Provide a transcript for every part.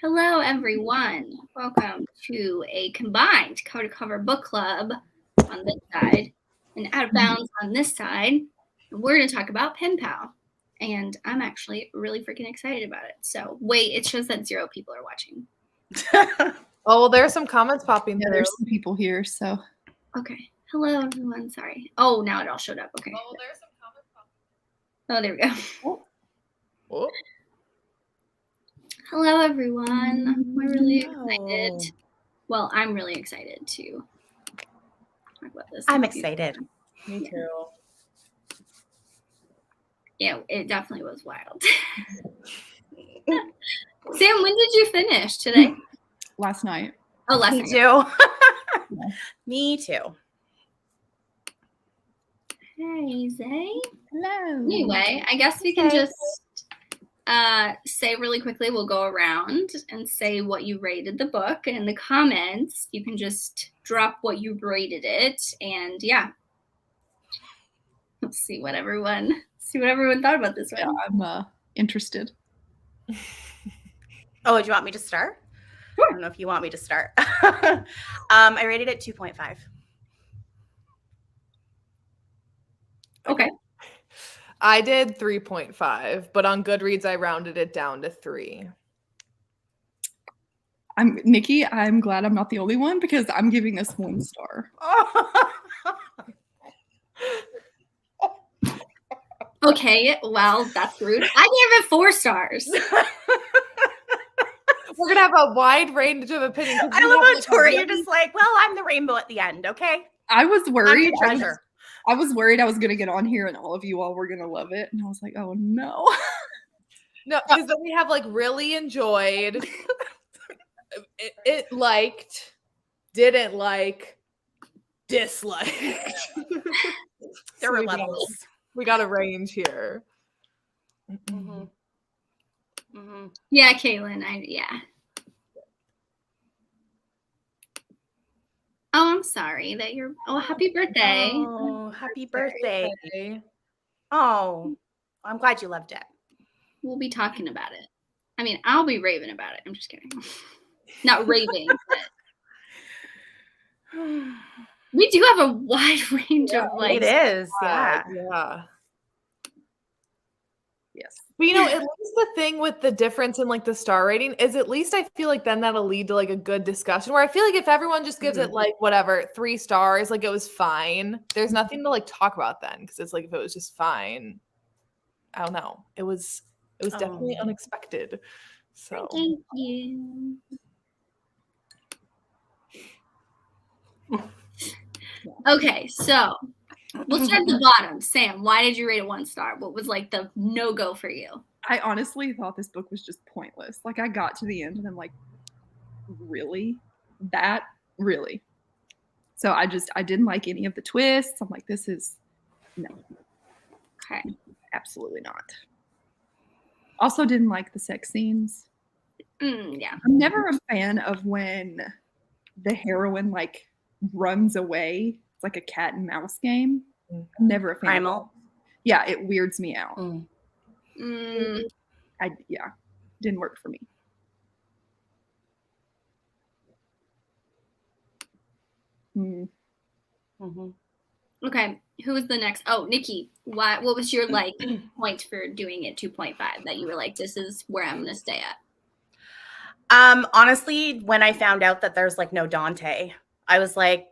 Hello, everyone. Welcome to a combined cover-to-cover book club on this side and Out of Bounds on this side. And we're going to talk about Pen Pal. And I'm actually really freaking excited about it. So, wait, it shows that 0 people are watching. Oh, well, there are some comments popping through. There's some people here, so. Okay. Hello, everyone. Sorry. Oh, now it all showed up. Okay. Oh, there's some comments popping Oh, there we go. through. Hello, everyone. We're really excited. Well, I'm really excited to talk about this. I'm excited. Me too. Yeah, it definitely was wild. Sam, when did you finish today? Last night. Oh, last Me night. too. Me too. Hey, Zay. Hello. Anyway, I guess we can just say really quickly, we'll go around and say what you rated the book. And in the comments, you can just drop what you rated it. And yeah, let's see what everyone thought about this one. Yeah, I'm interested. Oh, do you want me to start? Sure. I don't know if you want me to start. I rated it 2.5. Okay. I did 3.5, but on Goodreads, I rounded it down to 3. Nikki, I'm glad I'm not the only one because I'm giving this 1 star. Okay, well, that's rude. I gave it 4 stars. We're going to have a wide range of opinions. I love how Tori, you're just like, well, I'm the rainbow at the end, okay? I was worried. I'm the treasure. I was worried I was going to get on here and all of you all were going to love it. And I was like, oh, no. No, because then we have like really enjoyed, it liked, didn't like, disliked. There were levels. We got a range here. Mm-hmm. Mm-hmm. Yeah, Caitlin, yeah. Oh, I'm sorry that you're. Oh, happy birthday! Oh, happy birthday! Oh, I'm glad you loved it. We'll be talking about it. I mean, I'll be raving about it. I'm just kidding. Not raving, but we do have a wide range of like. It is, yeah. Yeah. Yes. But at least the thing with the difference in like the star rating is at least I feel like then that'll lead to like a good discussion where I feel like if everyone just gives it like whatever 3 stars, like it was fine. There's nothing to like talk about then because it's like if it was just fine, I don't know. It was definitely unexpected. So Thank you. Okay, so we'll start at the bottom. Sam, why did you rate it 1 star? What was like the no-go for you? I honestly thought this book was just pointless. Like I got to the end and I'm like, really? That? Really? So I didn't like any of the twists. I'm like, this is no. Okay. Absolutely not. Also didn't like the sex scenes. Yeah. I'm never a fan of when the heroine like runs away. It's like a cat and mouse game. I'm never a fan. Primal. Yeah, it weirds me out. Didn't work for me. Mm-hmm. Okay, who was the next? Oh, Nikki. What was your like point for doing it 2.5 that you were like, this is where I'm gonna stay at? Honestly, when I found out that there's like no Dante, I was like,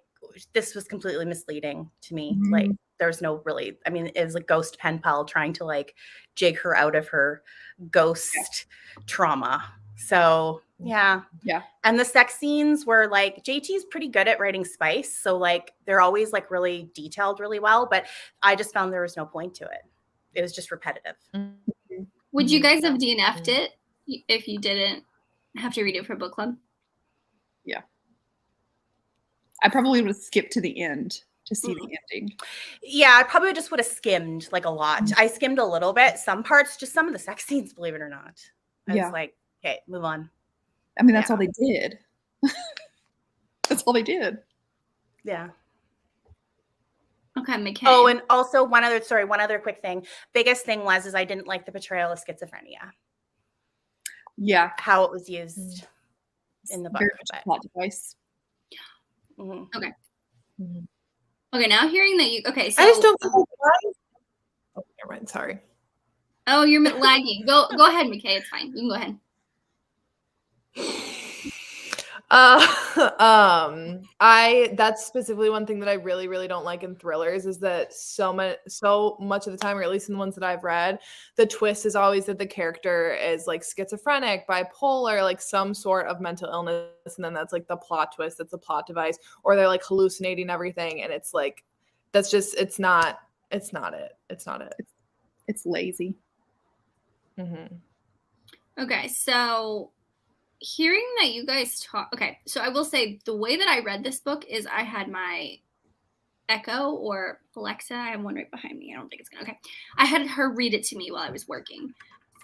this was completely misleading to me. Mm-hmm. Like there's no really, I mean, it was a ghost pen pal trying to like jig her out of her ghost trauma. So yeah. And the sex scenes were like, JT's pretty good at writing spice. So like, they're always like really detailed really well, but I just found there was no point to it. It was just repetitive. Would you guys have DNF'd it if you didn't have to read it for book club? Yeah. I probably would have skipped to the end to see the ending. Yeah, I probably just would have skimmed like a lot. I skimmed a little bit, some parts, just some of the sex scenes, believe it or not. I was like, okay, move on. I mean, that's all they did. That's all they did. Yeah. Okay, McKay. Oh, and also one other quick thing. Biggest thing was I didn't like the portrayal of schizophrenia. Yeah. how it was used in the book. Very much a plot device. Mm-hmm. Okay. Mhm. Okay, now hearing that you okay, so I just don't feel like oh, never mind. Sorry. oh, you're lagging. Go ahead, McKay. It's fine. You can go ahead. That's specifically one thing that I really, really don't like in thrillers is that so much of the time, or at least in the ones that I've read, the twist is always that the character is like schizophrenic, bipolar, like some sort of mental illness, and then that's like the plot twist, that's the plot device, or they're like hallucinating everything, and it's like that's just it's not it. It's lazy. Mm-hmm. Okay, so hearing that you guys talk, okay, so I will say the way that I read this book is I had my Echo or Alexa, I have one right behind me. I don't think it's gonna, okay. I had her read it to me while I was working.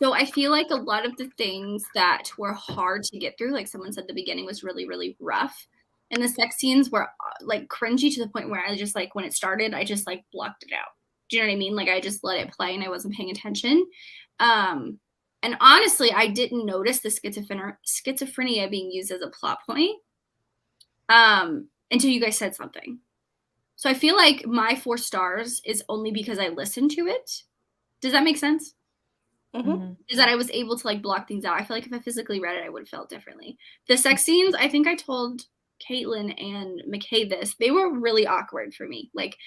So I feel like a lot of the things that were hard to get through, like someone said the beginning was really, really rough. And the sex scenes were like cringy to the point where I just like, when it started, I just like blocked it out. Do you know what I mean? Like I just let it play and I wasn't paying attention. And honestly, I didn't notice the schizophrenia being used as a plot point until you guys said something. So I feel like my 4 stars is only because I listened to it. Does that make sense? Mm-hmm. Is that I was able to like block things out. I feel like if I physically read it, I would have felt differently. The sex scenes, I think I told Caitlin and McKay this. They were really awkward for me. Like,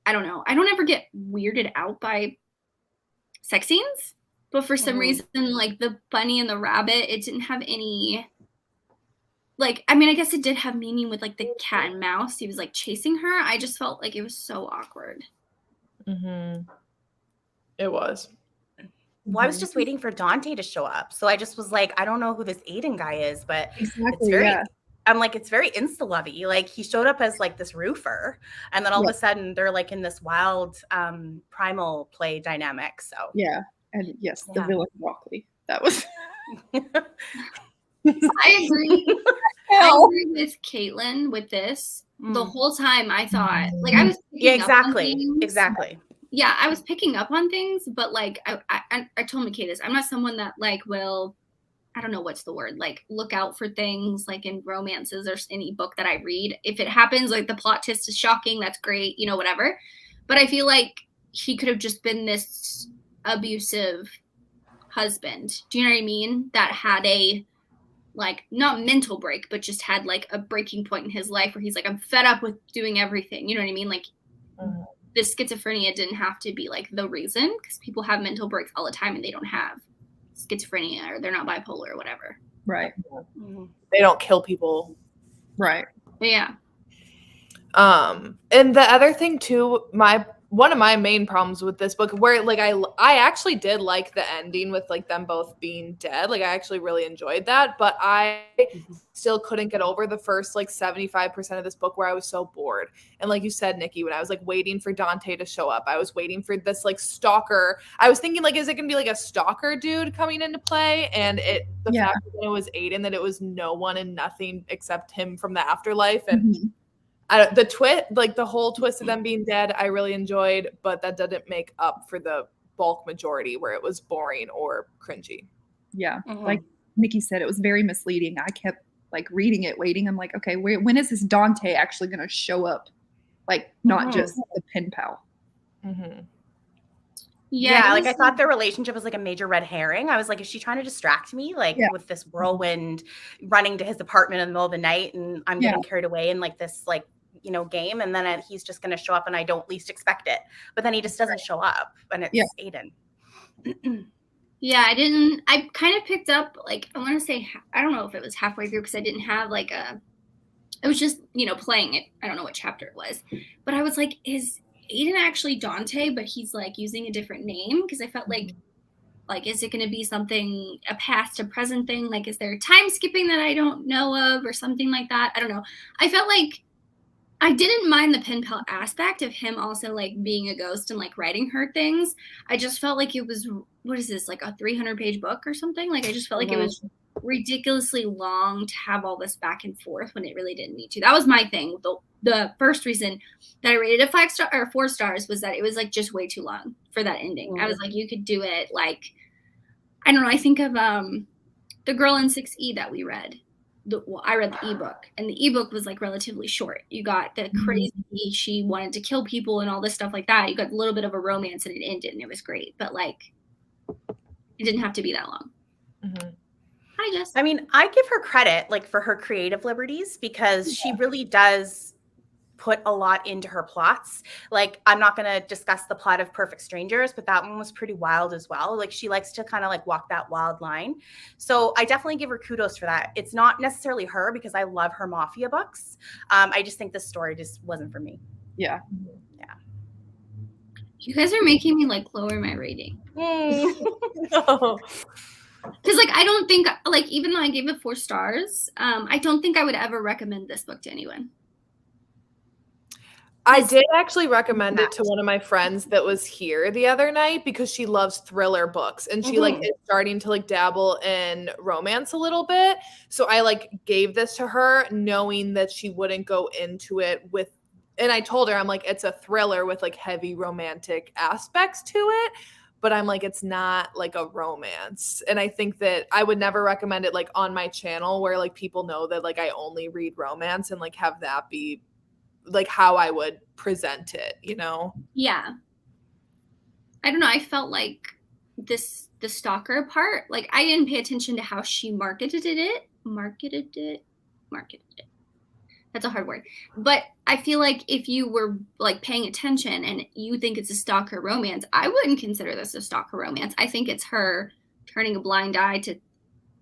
I don't know. I don't ever get weirded out by sex scenes. But for some reason, like the bunny and the rabbit, it didn't have any, like, I mean, I guess it did have meaning with like the cat and mouse. He was like chasing her. I just felt like it was so awkward. Mm-hmm. It was. Well, I was just waiting for Dante to show up. So I just was like, I don't know who this Aiden guy is, but it's very, I'm like, it's very insta-lovey. Like he showed up as like this roofer. And then all of a sudden they're like in this wild primal play dynamic. So yeah. And yes, the villain Walkley. That was. I agree. I agree with Caitlin with this. The whole time I thought, like, I was picking up on things. Exactly. Yeah, I was picking up on things, but like I told McKay this. I'm not someone that like will, I don't know what's the word, like look out for things like in romances or any book that I read. If it happens, like the plot twist is shocking, that's great, you know, whatever. But I feel like he could have just been this abusive husband. Do you know what I mean? That had a like not mental break, but just had like a breaking point in his life where he's like, I'm fed up with doing everything. You know what I mean? Like the schizophrenia didn't have to be like the reason, because people have mental breaks all the time and they don't have schizophrenia or they're not bipolar or whatever. Right. They don't kill people. Right. But yeah. And the other thing too, one of my main problems with this book, where like I actually did like the ending with like them both being dead. Like I actually really enjoyed that, but I still couldn't get over the first like 75% of this book where I was so bored. And like you said, Nikki, when I was like waiting for Dante to show up, I was waiting for this like stalker. I was thinking like, is it gonna be like a stalker dude coming into play? And the fact that it was Aiden, that it was no one and nothing except him from the afterlife. And the whole twist of them being dead, I really enjoyed, but that didn't make up for the bulk majority where it was boring or cringy. Yeah. Like Nikki said, it was very misleading. I kept like reading it, waiting. I'm like, okay, when is this Dante actually going to show up? Like not just the pen pal. Yeah, like I thought their relationship was like a major red herring. I was like, is she trying to distract me? Like with this whirlwind running to his apartment in the middle of the night and I'm getting carried away in like this like, you know, game, and then he's just going to show up and I don't least expect it, but then he just doesn't show up and it's Aiden. I kind of picked up like, I want to say, I don't know if it was halfway through because I didn't have like it was just, you know, playing it. I don't know what chapter it was, but I was like, is Aiden actually Dante, but he's like using a different name? Because I felt like, is it going to be something, a past to present thing? Like, is there time skipping that I don't know of or something like that? I don't know. I felt like I didn't mind the pen pal aspect of him also like being a ghost and like writing her things. I just felt like it was, what is this, like a 300-page book or something? Like I just felt like it was ridiculously long to have all this back and forth when it really didn't need to. That was my thing. The first reason that I rated it 5 star or 4 stars was that it was like just way too long for that ending. I was like, you could do it like, I don't know. I think of the Girl in 6E that we read. I read the ebook, and the ebook was like relatively short. You got the crazy, she wanted to kill people and all this stuff like that. You got a little bit of a romance, and it ended, and it was great. But like, it didn't have to be that long. I mean, I give her credit like for her creative liberties because she really does put a lot into her plots. Like, I'm not going to discuss the plot of Perfect Strangers, but that one was pretty wild as well. Like, she likes to kind of like walk that wild line. So I definitely give her kudos for that. It's not necessarily her because I love her mafia books. I just think this story just wasn't for me. Yeah. You guys are making me like lower my rating. No. Because like, I don't think, like, even though I gave it 4 stars, I don't think I would ever recommend this book to anyone. I did actually recommend it to one of my friends that was here the other night because she loves thriller books and she like is starting to like dabble in romance a little bit. So I like gave this to her knowing that she wouldn't go into it with, and I told her, I'm like, it's a thriller with like heavy romantic aspects to it, but I'm like, it's not like a romance. And I think that I would never recommend it like on my channel where like people know that like I only read romance and like have that be like how I would present it, you know? Yeah. I don't know. I felt like the stalker part, like I didn't pay attention to how she marketed it. That's a hard word. But I feel like if you were like paying attention and you think it's a stalker romance, I wouldn't consider this a stalker romance. I think it's her turning a blind eye to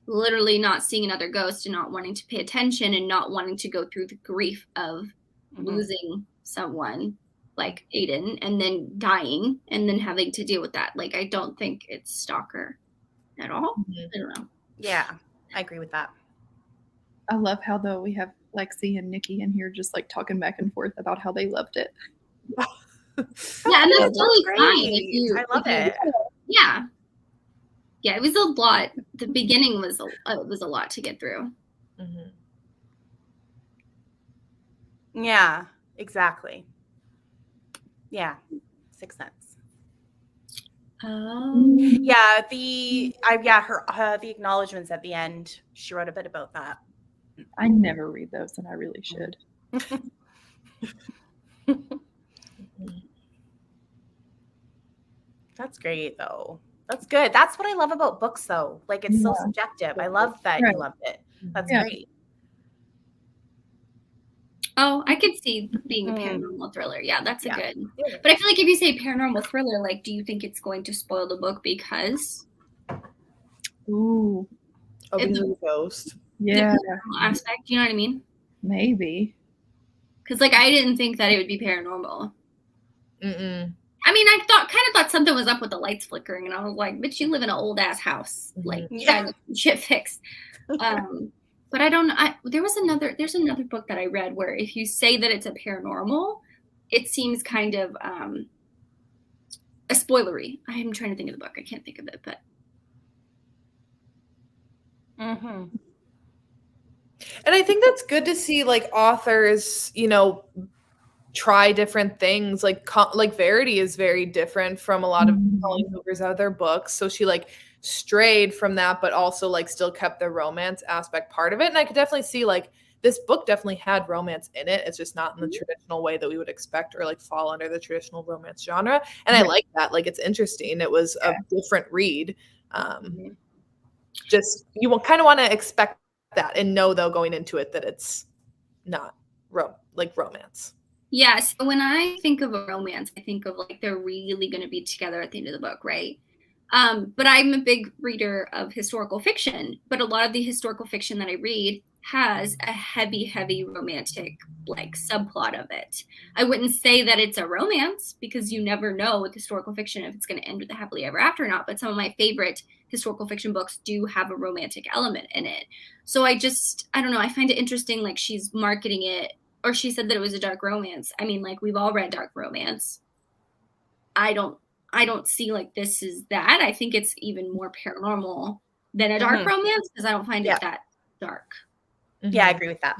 literally not seeing another ghost and not wanting to pay attention and not wanting to go through the grief of losing someone like Aiden and then dying and then having to deal with that. Like, I don't think it's stalker at all. I don't know. Yeah, I agree with that. I love how though we have Lexi and Nikki in here just like talking back and forth about how they loved it. Yeah, and that's totally fine. I love it. Yeah, it was a lot. The beginning was a lot to get through. Yeah, exactly. Yeah, 6 cents. Yeah, the acknowledgments at the end. She wrote a bit about that. I never read those, and I really should. That's great, though. That's good. That's what I love about books, though. Like, it's so subjective. I love that you loved it. That's great. Oh, I could see being a paranormal thriller. Yeah, that's a good. But I feel like if you say paranormal thriller, like, do you think it's going to spoil the book because? Ooh. Because of the ghost. Yeah. Aspect, you know what I mean? Maybe. Because like I didn't think that it would be paranormal. I mean, I kind of thought something was up with the lights flickering, and I was like, "Bitch, you live in an old ass house, like shit fixed." But I don't know. There's another book that I read where if you say that it's a paranormal, it seems kind of a spoilery. I'm trying to think of the book. I can't think of it, but. And I think that's good to see like authors, you know, try different things. Like Verity is very different from a lot of Colleen Hoover's other books. So she like strayed from that, but also like still kept the romance aspect part of it. And I could definitely see like this book definitely had romance in it. It's just not in the traditional way that we would expect or like fall under the traditional romance genre. And I like that. Like, it's interesting. It was a different read. Just you will kind of want to expect that and know though going into it that it's not romance. Yes, when I think of a romance, I think of like they're really going to be together at the end of the book, right? But I'm a big reader of historical fiction, but a lot of the historical fiction that I read has a heavy romantic like subplot of it. I wouldn't say that it's a romance because you never know with historical fiction if it's going to end with a happily ever after or not, but some of my favorite historical fiction books do have a romantic element in it. So I don't know, I find it interesting, like she's marketing it, or she said that it was a dark romance. I mean, like, we've all read dark romance. I don't see like this is that. I think it's even more paranormal than a dark romance because I don't find it that dark. Yeah, I agree with that.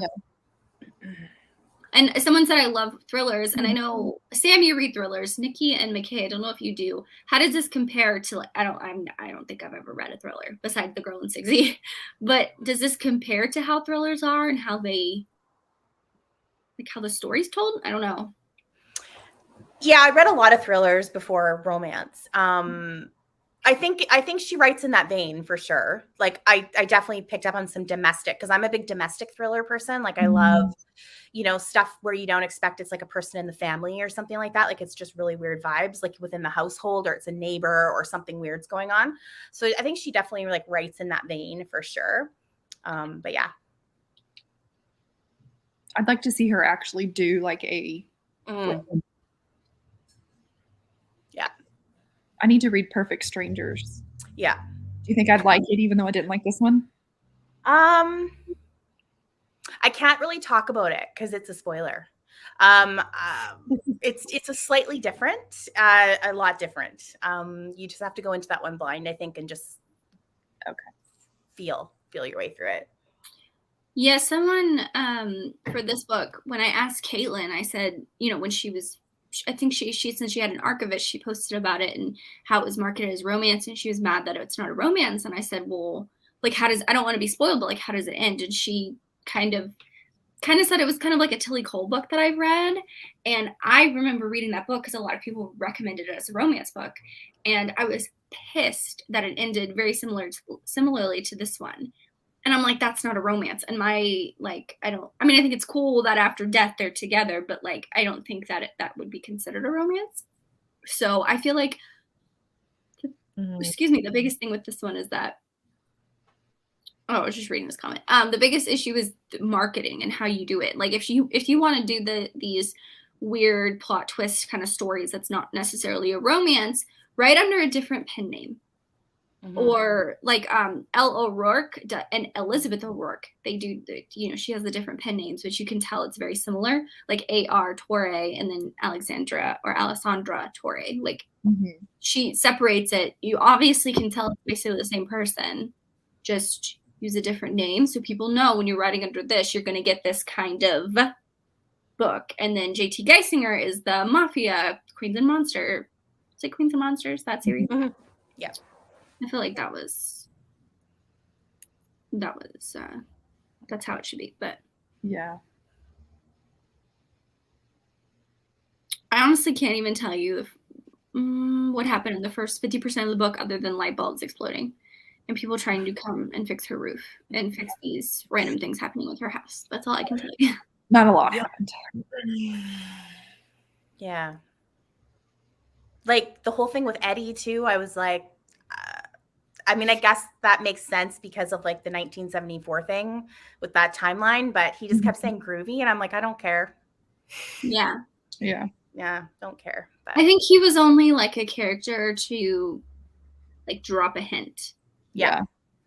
And someone said I love thrillers, and I know Sam, you read thrillers. Nikki and McKay, I don't know if you do. How does this compare to like I don't think I've ever read a thriller besides The Girl in Sigsy. But does this compare to how thrillers are and how they like how the story's told? I don't know. Yeah, I read a lot of thrillers before romance. I think she writes in that vein for sure. Like I definitely picked up on some domestic because I'm a big domestic thriller person. Like I love, stuff where you don't expect it's like a person in the family or something like that. Like it's just really weird vibes, like within the household, or it's a neighbor or something weird's going on. So I think she definitely like writes in that vein for sure. But yeah. I'd like to see her actually do like a. Yeah. I need to read Perfect Strangers. Yeah. Do you think I'd like it even though I didn't like this one? I can't really talk about it because it's a spoiler. It's a slightly different, a lot different. You just have to go into that one blind, I think, and just feel your way through it. Yeah, someone for this book, when I asked Caitlin, I said, when she was, I think she since she had an archivist, she posted about it and how it was marketed as romance, and she was mad that it's not a romance. And I said, well, like, I don't want to be spoiled, but like, how does it end? And she kind of said it was kind of like a Tilly Cole book that I've read. And I remember reading that book because a lot of people recommended it as a romance book. And I was pissed that it ended very similarly to this one. And I'm like, that's not a romance. And I think it's cool that after death they're together, but like, I don't think that that would be considered a romance. So I feel like, the biggest thing with this one is that, I was just reading this comment. The biggest issue is the marketing and how you do it. Like if you want to do these weird plot twist kind of stories, that's not necessarily a romance, write under a different pen name. Or like Elle O'Rourke and Elizabeth O'Rourke, they do she has the different pen names, which you can tell it's very similar, like A.R. Torre and then Alessandra Torre. Like she separates it. You obviously can tell it's basically the same person, just use a different name so people know when you're writing under this, you're going to get this kind of book. And then J.T. Geisinger is the Mafia, Queens and Monsters. Is it Queens and Monsters, that series? Yeah. I feel like that's how it should be. But yeah, I honestly can't even tell you what happened in the first 50% of the book other than light bulbs exploding and people trying to come and fix her roof and fix these random things happening with her house. That's all I can tell you. Not a lot happened. Yeah. Like the whole thing with Eddie too, I was like, I guess that makes sense because of like the 1974 thing with that timeline, but he just kept saying groovy and I'm like, I don't care. Yeah. Yeah. Yeah, don't care. But I think he was only like a character to like drop a hint. Yeah.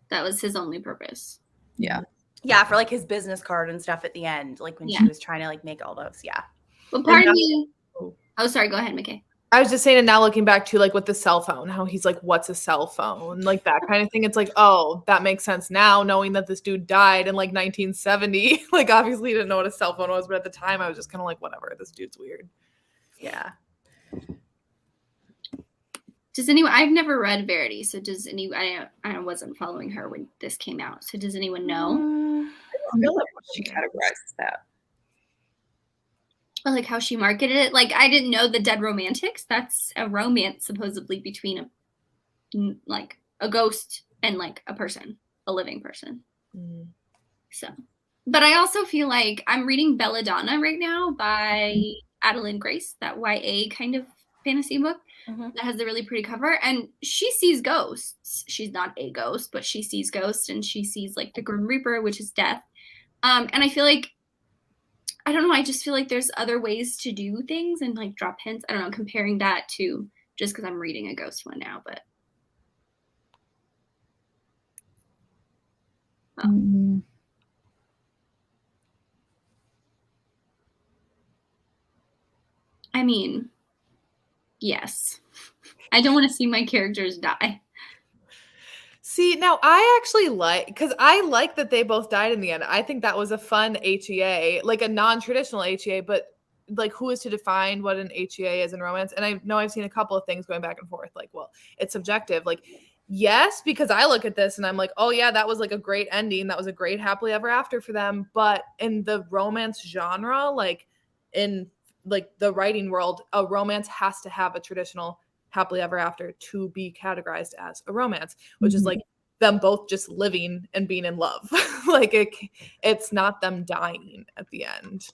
That was his only purpose. Yeah. Yeah, for like his business card and stuff at the end, like when she was trying to like make all those. Yeah. But part of me. Oh, sorry. Go ahead, McKay. I was just saying, and now looking back to like with the cell phone, how he's like, what's a cell phone? Like that kind of thing. It's like, oh, that makes sense now, knowing that this dude died in like 1970. Like obviously didn't know what a cell phone was, but at the time I was just kind of like, whatever, this dude's weird. Yeah. Does anyone, I've never read Verity, so does anyone, I wasn't following her when this came out. So does anyone know? I feel like she categorizes that. Or like how she marketed it. Like I didn't know The Dead Romantics. That's a romance supposedly between a ghost and like a person, a living person. So, but I also feel like I'm reading Belladonna right now by Adeline Grace, that YA kind of fantasy book that has the really pretty cover, and she sees ghosts. She's not a ghost, but she sees ghosts, and she sees like the Grim Reaper, which is death. And I feel like, I don't know, I just feel like there's other ways to do things and like drop hints. I don't know, comparing that to just because I'm reading a ghost one now, but I mean, yes. I don't want to see my characters die. See, now I actually because I like that they both died in the end. I think that was a fun HEA, like a non-traditional HEA, but like who is to define what an HEA is in romance? And I know I've seen a couple of things going back and forth, like, well, it's subjective. Like, yes, because I look at this and I'm like, oh yeah, that was like a great ending. That was a great happily ever after for them. But in the romance genre, like in like the writing world, a romance has to have a traditional happily ever after to be categorized as a romance, which is like them both just living and being in love. Like it's not them dying at the end.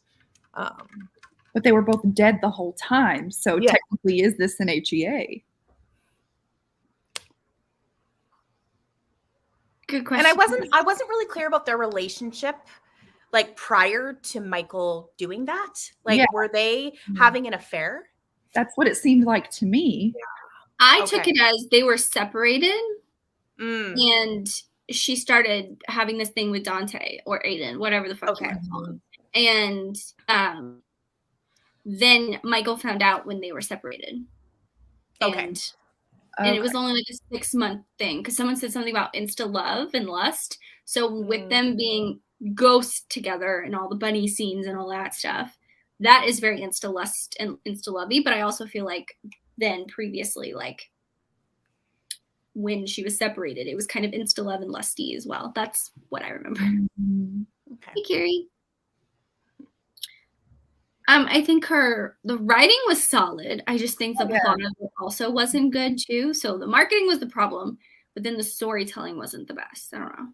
But they were both dead the whole time. So technically, is this an HEA? Good question. And I wasn't really clear about their relationship, like prior to Michael doing that. Like, were they having an affair? That's what it seemed like to me. I took it as they were separated, and she started having this thing with Dante or Aiden, whatever the fuck you want to call him. And then Michael found out when they were separated. And it was only like a 6-month thing because someone said something about insta love and lust. So with them being ghosts together and all the bunny scenes and all that stuff, that is very insta lust and insta lovey. But I also feel like then previously, like when she was separated, it was kind of insta love and lusty as well. That's what I remember. Hey, Carrie. I think the writing was solid. I just think the plot of it also wasn't good too. So the marketing was the problem, but then the storytelling wasn't the best. I don't know.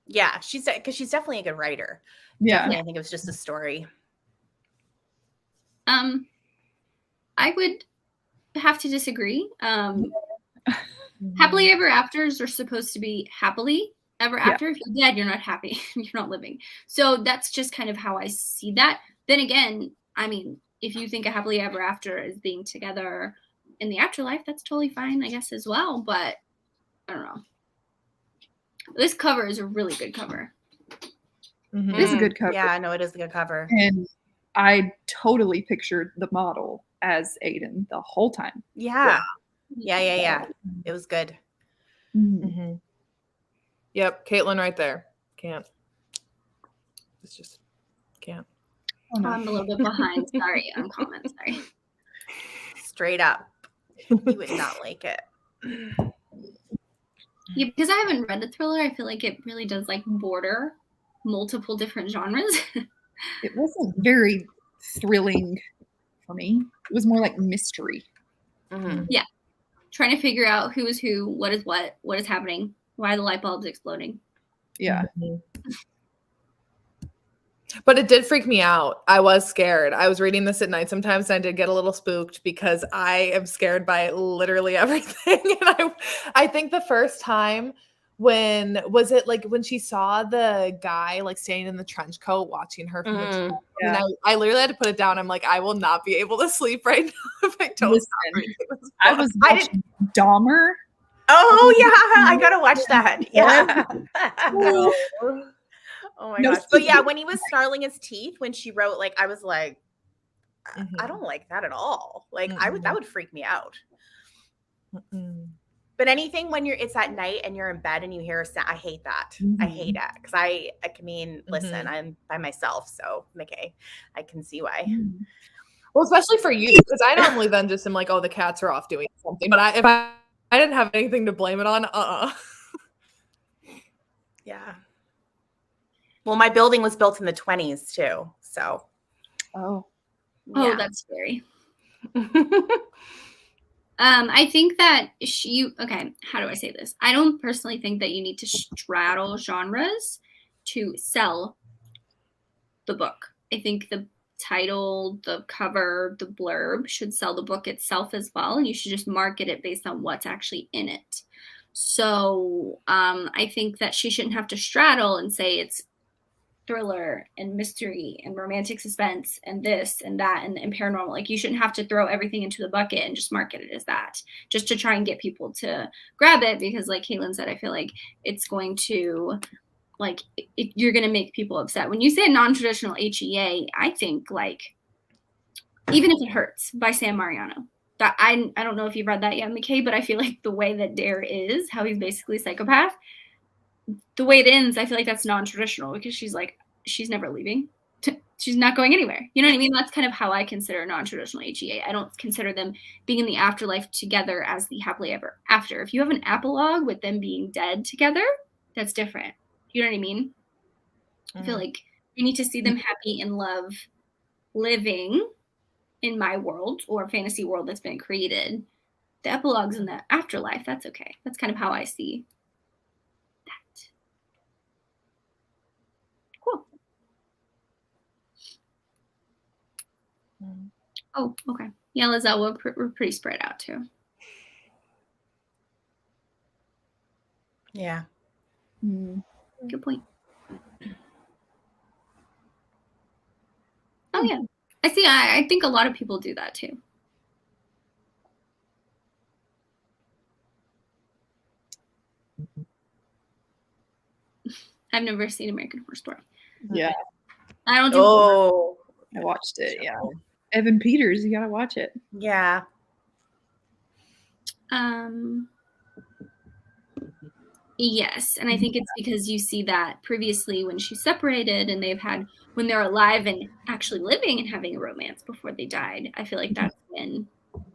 Yeah, because she's definitely a good writer. Yeah, definitely, I think it was just a story. I would have to disagree. Happily ever afters are supposed to be happily ever after. If you're dead, you're not happy. You're not living. So that's just kind of how I see that. Then again, I mean, if you think a happily ever after is being together in the afterlife, that's totally fine, I guess, as well. But I don't know. This cover is a really good cover. It is a good cover. Yeah, no, it is a good cover. And I totally pictured the model as Aiden the whole time. Yeah. It was good. Yep, Caitlin right there. Can't. It's just can't. Oh, no. I'm a little bit behind. Sorry, on comments. Sorry. Straight up. You would not like it. Yeah, because I haven't read the thriller, I feel like it really does like border multiple different genres. It wasn't very thrilling for me. It was more like mystery. Yeah. Trying to figure out who is who, what is happening, why the light bulb's exploding. Yeah. But it did freak me out. I was scared. I was reading this at night sometimes, and I did get a little spooked because I am scared by literally everything. And I think the first time when she saw the guy like standing in the trench coat watching her from the trench, and I literally had to put it down. I'm like, I will not be able to sleep right now if I don't stop reading this. I was watching Dahmer. Oh yeah, I gotta watch that. Yeah. Oh my gosh. But yeah, when he was snarling his teeth, when she wrote, like, I was like, I don't like that at all. Like, that would freak me out. But anything when it's at night and you're in bed and you hear a sound, I hate that. I hate it. Because I mean, listen, I'm by myself. So, okay, I can see why. Well, especially for you, because I normally then just am like, oh, the cats are off doing something. But if I didn't have anything to blame it on, Yeah. Well, my building was built in the 1920s too, so. Oh, that's scary. I think that how do I say this? I don't personally think that you need to straddle genres to sell the book. I think the title, the cover, the blurb should sell the book itself as well, and you should just market it based on what's actually in it. So I think that she shouldn't have to straddle and say it's thriller and mystery and romantic suspense and this and that and paranormal. Like, you shouldn't have to throw everything into the bucket and just market it as that, just to try and get people to grab it, because like Caitlin said, I feel like it's going to, like, you're going to make people upset. When you say non-traditional HEA, I think, like, Even If It Hurts by Sam Mariano. that I don't know if you've read that yet, McKay, but I feel like the way that Dare is, how he's basically a psychopath, the way it ends, I feel like that's non-traditional because she's like, she's never leaving. She's not going anywhere. You know what I mean? That's kind of how I consider non-traditional HEA. I don't consider them being in the afterlife together as the happily ever after. If you have an epilogue with them being dead together, that's different. You know what I mean? I feel like you need to see them happy in love, living in my world or fantasy world that's been created. The epilogues in the afterlife, that's okay. That's kind of how I see that. Cool. Oh, okay. Yeah, Lizelle, we're pretty spread out too. Yeah. Good point. Oh yeah, I see. I think a lot of people do that too. I've never seen American Horror Story. Yeah. I don't do. Oh, I watched it. Yeah. Evan Peters, you gotta watch it. yeah. Yes, and I think it's because you see that previously when she's separated and they've had when they're alive and actually living and having a romance before they died. I feel like that's when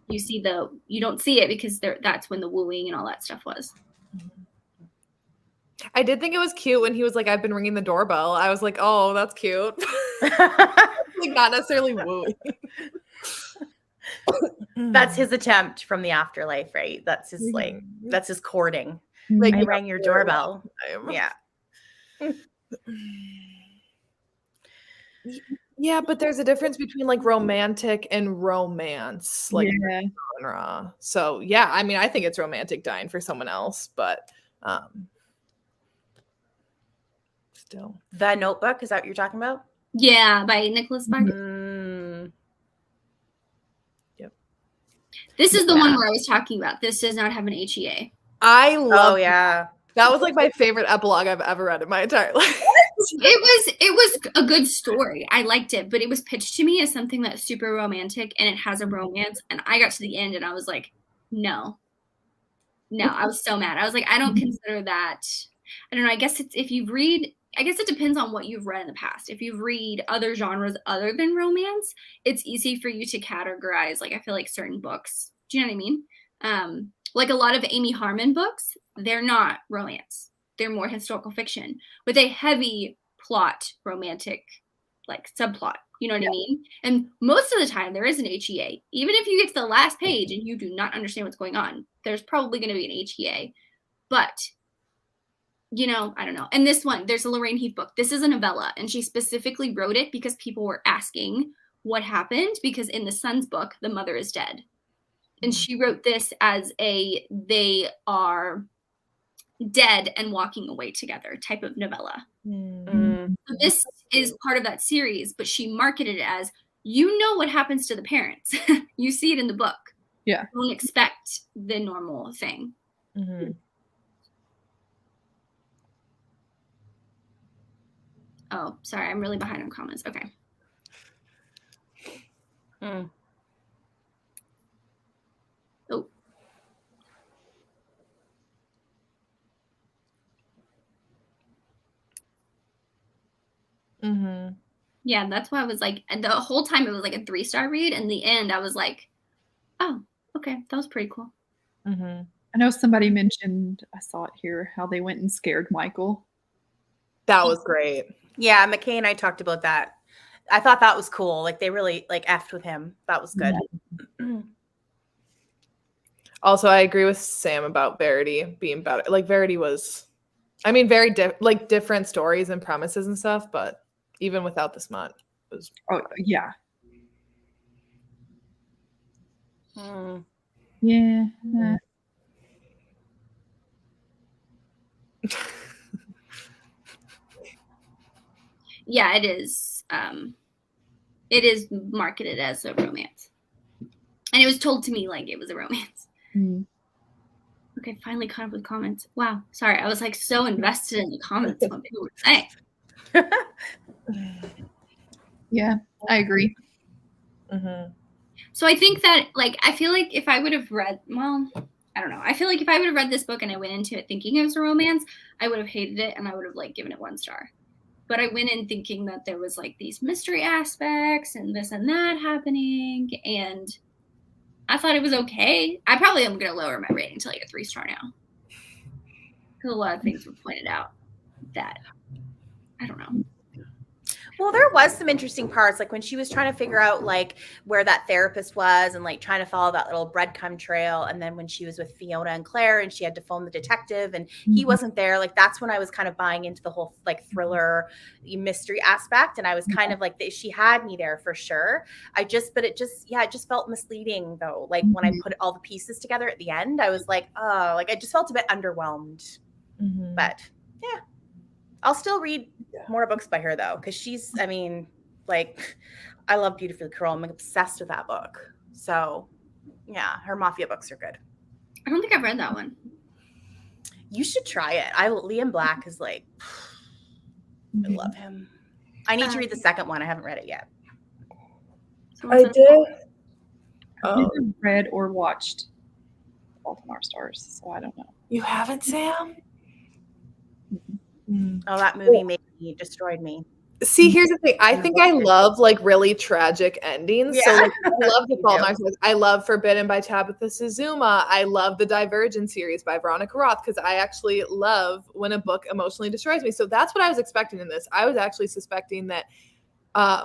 you see you don't see it because that's when the wooing and all that stuff was. I did think it was cute when he was like, I've been ringing the doorbell. I was like, oh, that's cute. Like, not necessarily wooing. That's his attempt from the afterlife, right? That's his that's his courting. Like, I rang your doorbell. Yeah. Yeah, but there's a difference between like romantic and romance, like genre. So yeah, I mean, I think it's romantic dying for someone else, but still. The Notebook, is that what you're talking about? Yeah, by Nicholas Sparks. Yep. This is the one where I was talking about. This does not have an HEA. I love. Oh yeah. That was like my favorite epilogue I've ever read in my entire life. It was a good story. I liked it, but it was pitched to me as something that's super romantic and it has a romance. And I got to the end and I was like, no, I was so mad. I was like, I don't consider that. I don't know. I guess it depends on what you've read in the past. If you've read other genres other than romance, it's easy for you to categorize. Like, I feel like certain books, do you know what I mean? Like a lot of Amy Harmon books, they're not romance. They're more historical fiction with a heavy plot, romantic, like subplot. You know what I mean? And most of the time there is an HEA. Even if you get to the last page and you do not understand what's going on, there's probably going to be an HEA. But, you know, I don't know. And this one, there's a Lorraine Heath book. This is a novella. And she specifically wrote it because people were asking what happened. Because in the son's book, the mother is dead. And she wrote this as they are dead and walking away together type of novella. So this is part of that series, but she marketed it as, you know what happens to the parents. You see it in the book. Yeah. Don't expect the normal thing. Oh, sorry. I'm really behind on comments. Okay. Oh. Yeah, that's why I was like, and the whole time it was like a 3-star read. And the end, I was like, oh, okay, that was pretty cool. I know somebody mentioned, I saw it here, how they went and scared Michael. That was great. Yeah, McKay and I talked about that. I thought that was cool. Like they really like effed with him. That was good. Also, I agree with Sam about Verity being better. Like Verity was, I mean, very different stories and premises and stuff, but even without the smut, it was. Oh yeah. Yeah. Yeah, it is. It is marketed as a romance, and it was told to me like it was a romance. Okay, finally caught up with comments. Wow, sorry, I was like so invested in the comments what people were saying. Yeah, I agree. So I think that, like, I feel like if I would have read, well, I don't know. I feel like if I would have read this book and I went into it thinking it was a romance, I would have hated it and I would have, like, given it 1 star. But I went in thinking that there was, like, these mystery aspects and this and that happening, and I thought it was okay. I probably am going to lower my rating to, like, a 3-star now. Because a lot of things were pointed out that, I don't know. Well, there was some interesting parts, like when she was trying to figure out like where that therapist was and like trying to follow that little breadcrumb trail. And then when she was with Fiona and Claire and she had to phone the detective and he wasn't there, like that's when I was kind of buying into the whole like thriller mystery aspect. And I was kind of like, she had me there for sure. It just felt misleading though. Like when I put all the pieces together at the end, I was like, oh, like I just felt a bit underwhelmed. But yeah. I'll still read more books by her though, because she's, I mean, like, I love Beautifully Cruel. I'm obsessed with that book. So, yeah, her Mafia books are good. I don't think I've read that one. You should try it. Liam Black is like, I love him. I need to read the second one. I haven't read it yet. So I did. I've never read or watched Fault in Our Stars, so I don't know. You haven't, Sam? Oh, that movie destroyed me. See, here's the thing. I think I love like really tragic endings. Yeah. So like, I love The Fault in Our Stars. I love Forbidden by Tabitha Suzuma. I love the Divergent series by Veronica Roth because I actually love when a book emotionally destroys me. So that's what I was expecting in this. I was actually suspecting that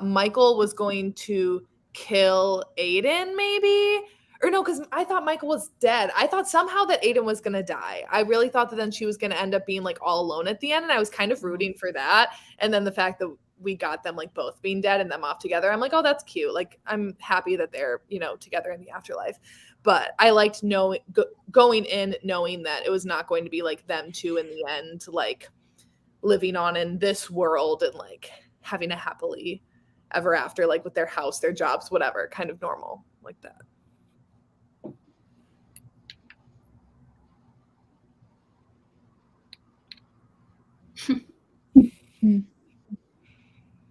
Michael was going to kill Aiden, maybe. Or no, because I thought Michael was dead. I thought somehow that Aiden was going to die. I really thought that then she was going to end up being like all alone at the end. And I was kind of rooting for that. And then the fact that we got them like both being dead and them off together, I'm like, oh, that's cute. Like, I'm happy that they're, together in the afterlife. But I liked going in knowing that it was not going to be like them two in the end, like living on in this world and like having a happily ever after, like with their house, their jobs, whatever, kind of normal like that.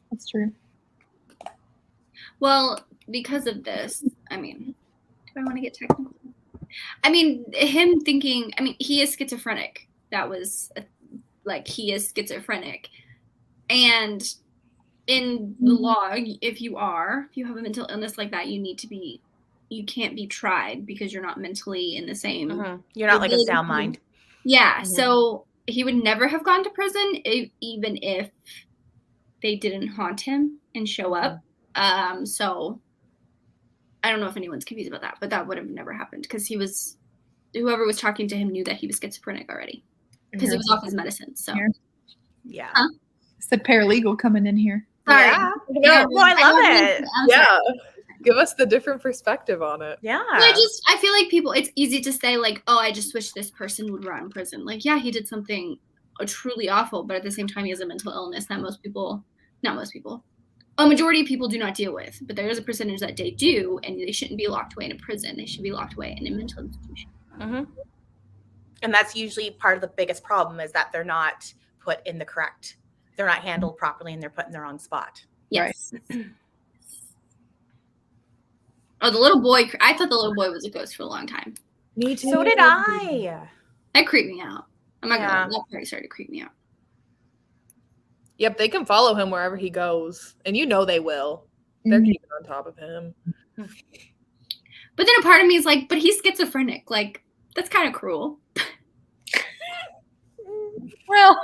That's true. Well, because of this, I mean, do I want to get technical? I mean, him thinking, I mean, he is schizophrenic. That was he is schizophrenic. And in the law, if you have a mental illness like that, you can't be tried because you're not mentally in the same. You're not like a sound mind. Yeah. So he would never have gone to prison even if they didn't haunt him and show up. So I don't know if anyone's confused about that, but that would have never happened because whoever was talking to him knew that he was schizophrenic already because he was off his medicine. So yeah. Huh? Said paralegal coming in here. Sorry. Yeah. Well, I love it. Yeah. Give us the different perspective on it. Yeah. I feel like it's easy to say like, oh, I just wish this person would rot in prison. Like, yeah, he did something truly awful, but at the same time, he has a mental illness that a majority of people do not deal with, but there is a percentage that they do, and they shouldn't be locked away in a prison. They should be locked away in a mental institution. Mm-hmm. And that's usually part of the biggest problem is that they're not they're not handled properly and they're put in the wrong spot. Yes. Right. Oh, the little boy. I thought the little boy was a ghost for a long time. Me too. So did I. That creeped me out. I'm not gonna. That part started to creep me out. Yep, they can follow him wherever he goes, and they will. They're keeping on top of him. But then a part of me is like, but he's schizophrenic. Like, that's kind of cruel. Well,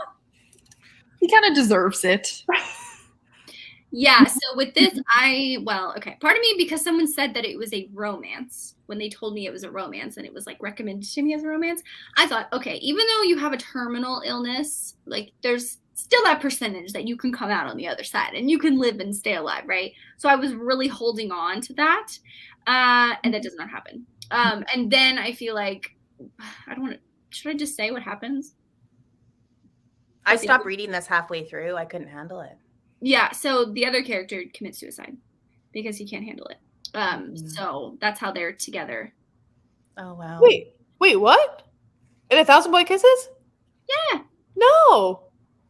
he kind of deserves it. Yeah, so with this, part of me, because someone said that it was a romance, when they told me it was a romance and it was like recommended to me as a romance, I thought, okay, even though you have a terminal illness, like there's still that percentage that you can come out on the other side and you can live and stay alive, right? So I was really holding on to that, and that does not happen. And then I feel like, should I just say what happens? I stopped reading this halfway through. I couldn't handle it. Yeah, so the other character commits suicide because he can't handle it. So that's how they're together. Oh, wow. Wait, what? In 1,000 Boy Kisses? Yeah. No.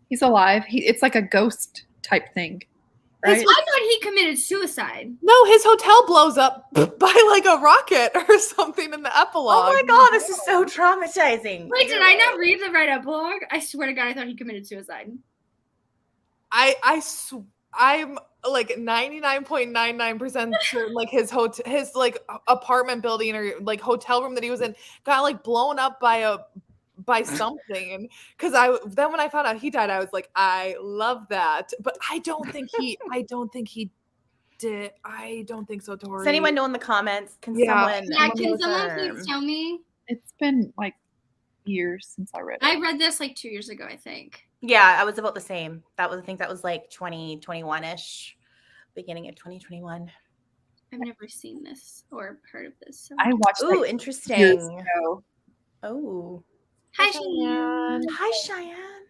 He's alive. It's like a ghost type thing. I thought he committed suicide. No, his hotel blows up by like a rocket or something in the epilogue. Oh my god, this is so traumatizing. Wait, did I not read the right epilogue? I swear to God, I thought he committed suicide. I'm like 99.99% sure like his like apartment building or like hotel room that he was in got like blown up by something. Because then when I found out he died, I was like, I love that. But I don't think he did. I don't think so, Tori. Does anyone know in the comments? Can someone please tell me? It's been like years since I read it. I read this like 2 years ago, I think. Yeah, I was about the same. I think that was like 2021-ish, beginning of 2021. I've never seen this or heard of this. So. I watched. Ooh, interesting. Oh. Hi, Cheyenne. Hi, Cheyenne.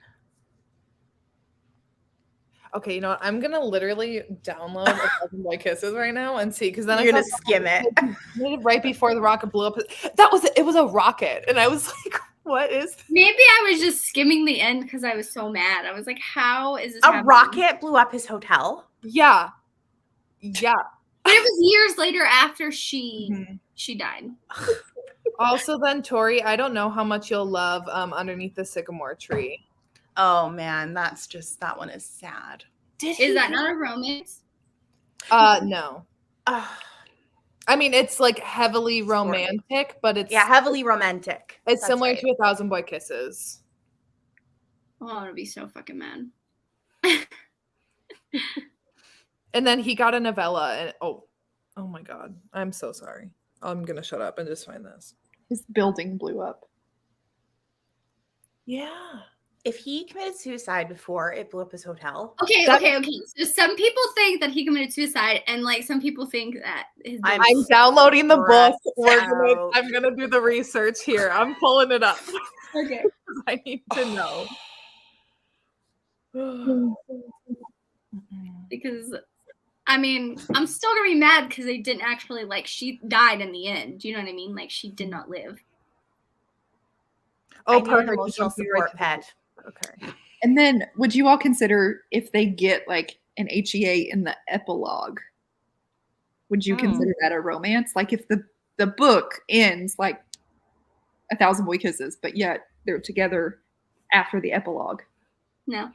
Okay, you know what? I'm gonna literally download 1,000 Boy Kisses right now and see, because then you're gonna skim it right before the rocket blew up. It was a rocket, and I was like, "What is this?" Maybe I was just skimming the end because I was so mad. I was like, "How is this happening?" Rocket blew up his hotel? Yeah. But it was years later after she died. Also, then Tori, I don't know how much you'll love Underneath the Sycamore Tree. Oh man, that one is sad. Is that not a romance? No. I mean, it's like heavily romantic, but it's heavily romantic. It's similar to 1,000 Boy Kisses. Oh, I'm gonna be so fucking mad. And then he got a novella, and oh my god, I'm so sorry. I'm gonna shut up and just find this. His building blew up. Yeah. If he committed suicide before it blew up his hotel. Okay. So some people think that he committed suicide, and like some people think that his. I'm downloading the book. I'm gonna do the research here. I'm pulling it up. Okay. I need to know. Because I mean, I'm still gonna be mad because they didn't actually she died in the end. Do you know what I mean? Like she did not live. Oh, perfect. Emotional support pet. Okay. And then would you all consider if they get like an HEA in the epilogue? Would you consider that a romance? Like if the book ends like 1,000 Boy Kisses, but yet they're together after the epilogue. No.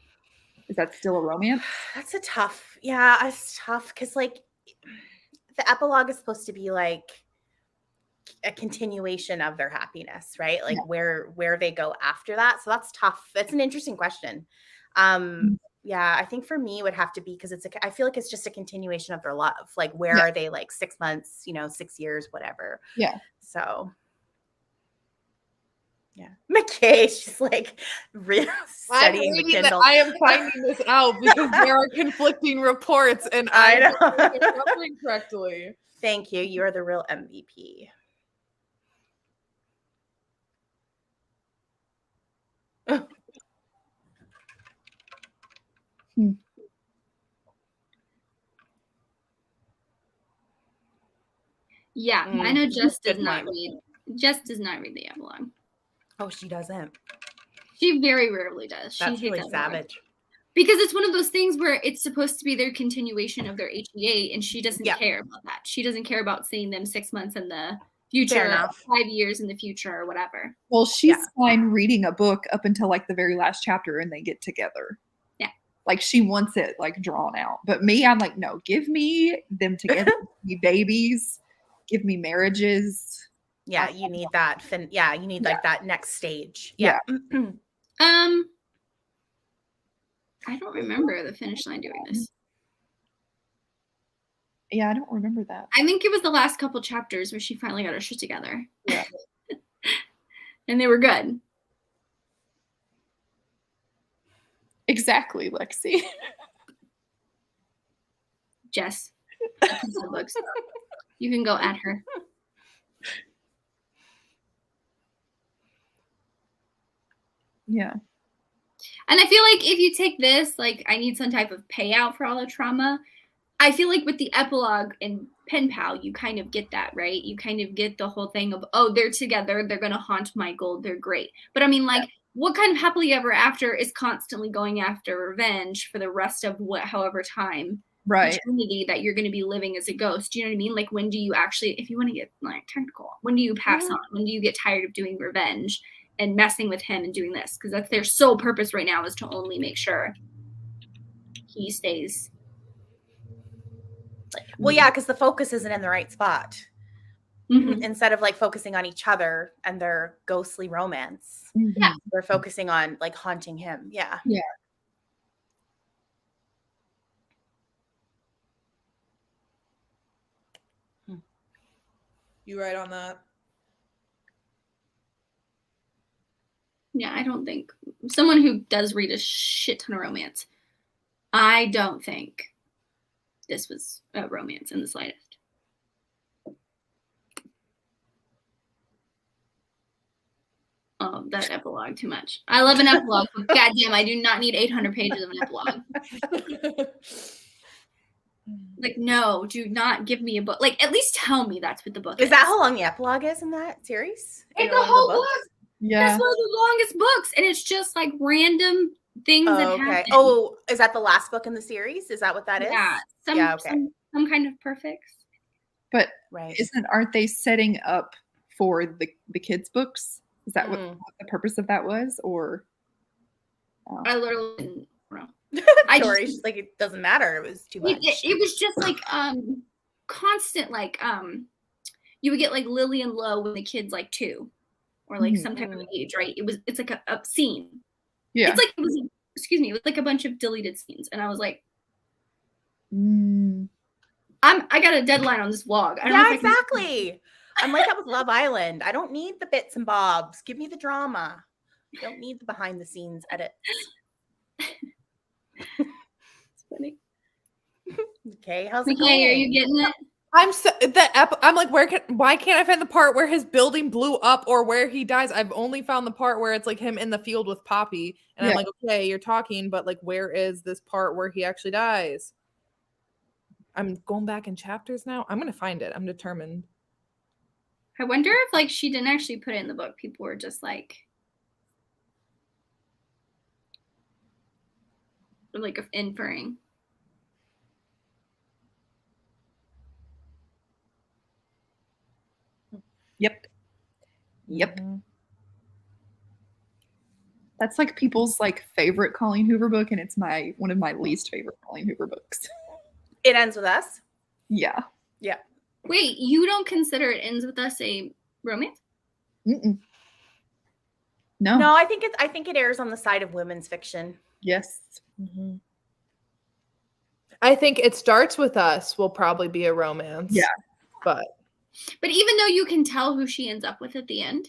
Is that still a romance? That's it's tough because like the epilogue is supposed to be like a continuation of their happiness, right? Like where they go after that. So that's tough. That's an interesting question. Yeah, I think for me it would have to be because I feel like it's just a continuation of their love. Like where are they like 6 months, 6 years, whatever. Yeah. So yeah. McKay, she's like really studying the Kindle. I am finding this out because there are conflicting reports and I know remembering correctly. Thank you. You are the real MVP. Yeah, I know Jess does not read. Jess does not read the epilogue. Oh, she doesn't. She very rarely does. That's she hates really savage. Because it's one of those things where it's supposed to be their continuation of their HEA, and she doesn't care about that. She doesn't care about seeing them 6 months in the future, 5 years in the future, or whatever. Well, she's fine reading a book up until like the very last chapter, and they get together. Yeah, like she wants it like drawn out. But me, I'm like, no, give me them together, give me babies, give me marriages. Yeah, you need that. You need like that next stage. Yeah. I don't remember the finish line doing this. Yeah, I don't remember that. I think it was the last couple chapters where she finally got her shit together. Yeah. And they were good. Exactly, Lexi. Jess. Books. You can go at her. Yeah. And I feel like if you take this, like, I need some type of payout for all the trauma. I feel like with the epilogue in Pen Pal, you kind of get that, right? You kind of get the whole thing of, oh, they're together. They're going to haunt Michael. They're great. But I mean, like, what kind of happily ever after is constantly going after revenge for the rest of however time Right. eternity that you're going to be living as a ghost. Do you know what I mean? Like, when do you actually, if you want to get like technical, when do you pass on? When do you get tired of doing revenge and messing with him and doing this? Because that's their sole purpose right now, is to only make sure he stays. Well, yeah, because the focus isn't in the right spot. Instead of like focusing on each other and their ghostly romance, they're focusing on like haunting him. Yeah. You right on that? Yeah, I don't think someone who does read a shit ton of romance, I don't think this was a romance in the slightest. Oh, that epilogue, too much. I love an epilogue, but goddamn, I do not need 800 pages of an epilogue. Like, no, do not give me a book. Like, at least tell me that's what the book is. Is that how long the epilogue is in that series? It's a whole book. Yeah. That's one of the longest books, and it's just like random things that happen. Oh, is that the last book in the series? Is that what that is? Yeah. Some kind of perfect. But right. aren't they setting up for the kids' books? Is that what the purpose of that was? Or I literally didn't know. Tori's like, it doesn't matter. It was too much. It was just like constant, like you would get like Lillian Lowe when the kid's like 2 or like some type of age, right? It's like a scene. Yeah. It's like it was like a bunch of deleted scenes, and I was like, I got a deadline on this vlog. I don't know if exactly. I'm like that with Love Island. I don't need the bits and bobs. Give me the drama. I don't need the behind the scenes edits. It's funny. Okay, how's it going? Are you getting it? I'm like, why can't I find the part where his building blew up or where he dies? I've only found the part where it's like him in the field with Poppy. And I'm like, okay, you're talking, but like, where is this part where he actually dies? I'm going back in chapters now. I'm going to find it. I'm determined. I wonder if like she didn't actually put it in the book. People were just like inferring. Yep. That's like people's like favorite Colleen Hoover book, and it's one of my least favorite Colleen Hoover books. It ends with us? Yeah. Wait, you don't consider It Ends With Us a romance? No. No, I think it airs on the side of women's fiction. Yes. I think It Starts With Us will probably be a romance. Yeah. But even though you can tell who she ends up with at the end.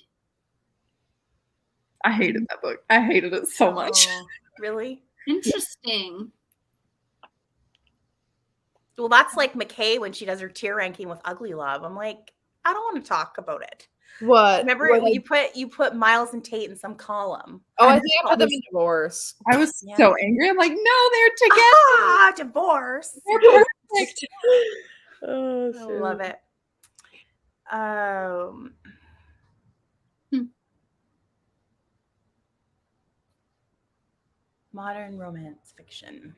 I hated that book. I hated it so much. Really? Interesting. Well, that's like McKay when she does her tier ranking with Ugly Love. I'm like, I don't want to talk about it. What? Remember, you put Miles and Tate in some column. Oh, I think I put them in divorce. I was so angry. I'm like, no, they're together. Divorce. They're perfect. Oh, I love it. Modern romance fiction.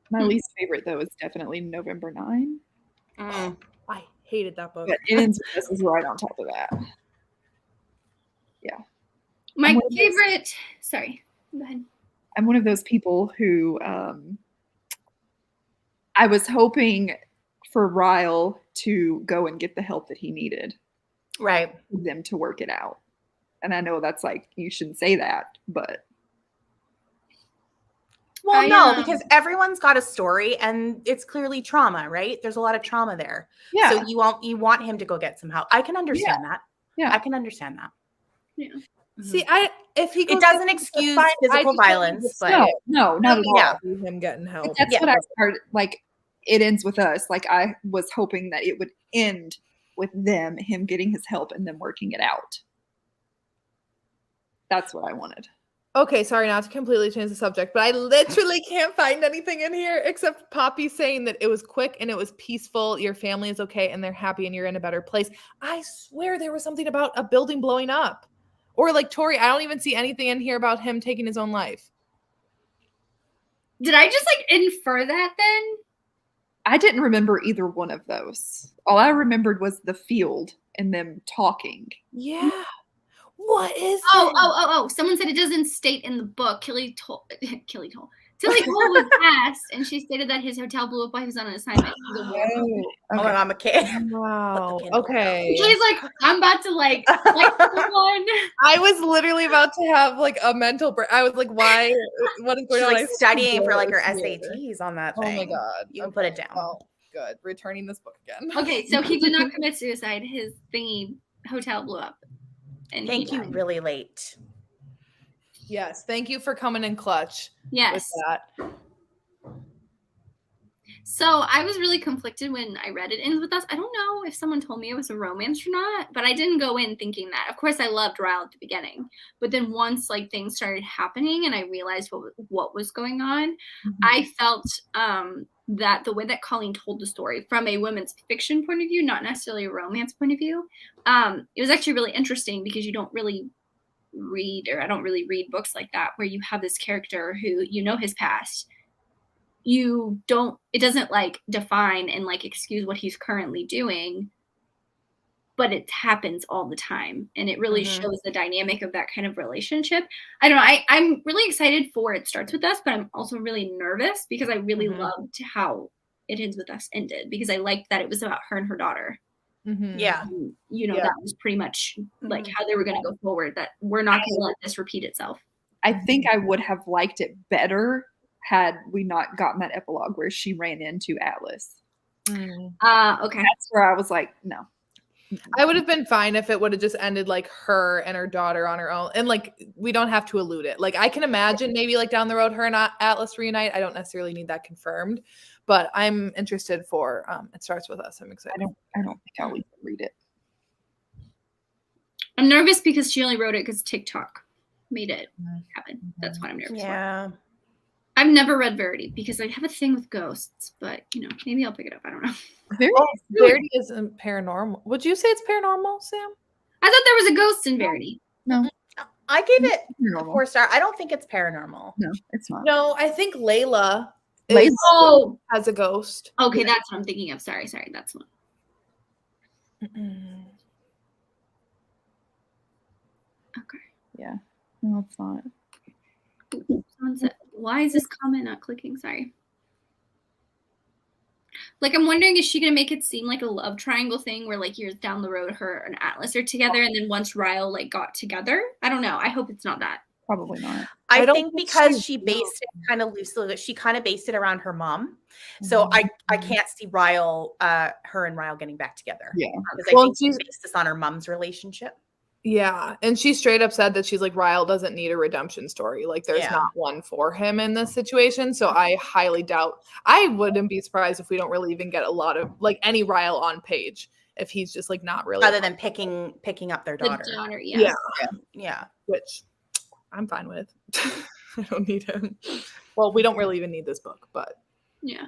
My least favorite, though, is definitely November 9. I hated that book. But It Ends With Us is right on top of that. Yeah. My favorite. Sorry. Go ahead. I'm one of those people who I was hoping for Ryle to go and get the help that he needed. Right. For them to work it out. And I know that's like, you shouldn't say that, but. Well, no, because everyone's got a story and it's clearly trauma, right? There's a lot of trauma there. Yeah. So you want him to go get some help. I can understand that. Yeah. I can understand that. Yeah. See, if he goes it doesn't excuse physical violence, but no, not at all. Yeah. Him getting help. But that's what I started. Like, It Ends With Us. Like, I was hoping that it would end with him getting his help and them working it out. That's what I wanted. Okay, sorry not to completely change the subject, but I literally can't find anything in here except Poppy saying that it was quick and it was peaceful. Your family is okay and they're happy and you're in a better place. I swear there was something about a building blowing up. Or like Tori, I don't even see anything in here about him taking his own life. Did I just like infer that then? I didn't remember either one of those. All I remembered was the field and them talking. Yeah. What is Oh. Someone said it doesn't state in the book. Tilly told was asked, and she stated that his hotel blew up while he was on an assignment. Oh my God, I'm a kid. Wow. Okay. He's like, I'm about to like someone. I was literally about to have like a mental break. I was like, why? What is going on? Like studying for like her SATs on that thing. Oh my God. You can put it down. Oh, good. Returning this book again. Okay, so he did not commit suicide. His thingy hotel blew up. And thank you, really late. Yes, thank you for coming in clutch. Yes. With that. So I was really conflicted when I read It Ends With Us. I don't know if someone told me it was a romance or not, but I didn't go in thinking that. Of course, I loved Ryle at the beginning, but then once like things started happening and I realized what was going on, I felt that the way that Colleen told the story from a women's fiction point of view, not necessarily a romance point of view, it was actually really interesting because you don't really read, or I don't really read books like that where you have this character who you know his past. It doesn't like define and like excuse what he's currently doing, but it happens all the time. And it really shows the dynamic of that kind of relationship. I don't know. I'm really excited for It Starts With Us, but I'm also really nervous because I really loved how It Ends With Us ended, because I liked that it was about her and her daughter. Yeah. That was pretty much like how they were going to go forward, that we're not going to let this repeat itself. I think I would have liked it better had we not gotten that epilogue where she ran into Atlas. Okay. That's where I was like, no. I would have been fine if it would have just ended like her and her daughter on her own. And like, we don't have to allude it. Like, I can imagine maybe like down the road, her and Atlas reunite. I don't necessarily need that confirmed, but I'm interested for It Starts With Us. I'm excited. I don't think I'll even read it. I'm nervous because she only wrote it because TikTok made it happen. That's what I'm nervous for. I've never read Verity because I have a thing with ghosts, but maybe I'll pick it up. I don't know. Verity isn't paranormal. Would you say it's paranormal, Sam? I thought there was a ghost in Verity. No. I gave it 4 stars. I don't think it's paranormal. No, it's not. No, I think Layla has a ghost. Okay, that's what I'm thinking of. Sorry, that's one. Okay. Yeah. No, it's not. Someone said, why is this comment not clicking? Sorry. Like, I'm wondering, is she going to make it seem like a love triangle thing where like years down the road, her and Atlas are together, and then once Ryle like got together? I don't know. I hope it's not that. Probably not. I think because she based it kind of loosely, she kind of based it around her mom. So I can't see Ryle, her and Ryle getting back together. Yeah. Because I think she based this on her mom's relationship. Yeah. And she straight up said that she's like, Ryle doesn't need a redemption story. Like, there's not one for him in this situation. So I highly doubt. I wouldn't be surprised if we don't really even get a lot of like any Ryle on page, if he's just like not really. Other than picking up their daughter. The daughter, yeah. Which I'm fine with. I don't need him. Well, we don't really even need this book, but. Yeah.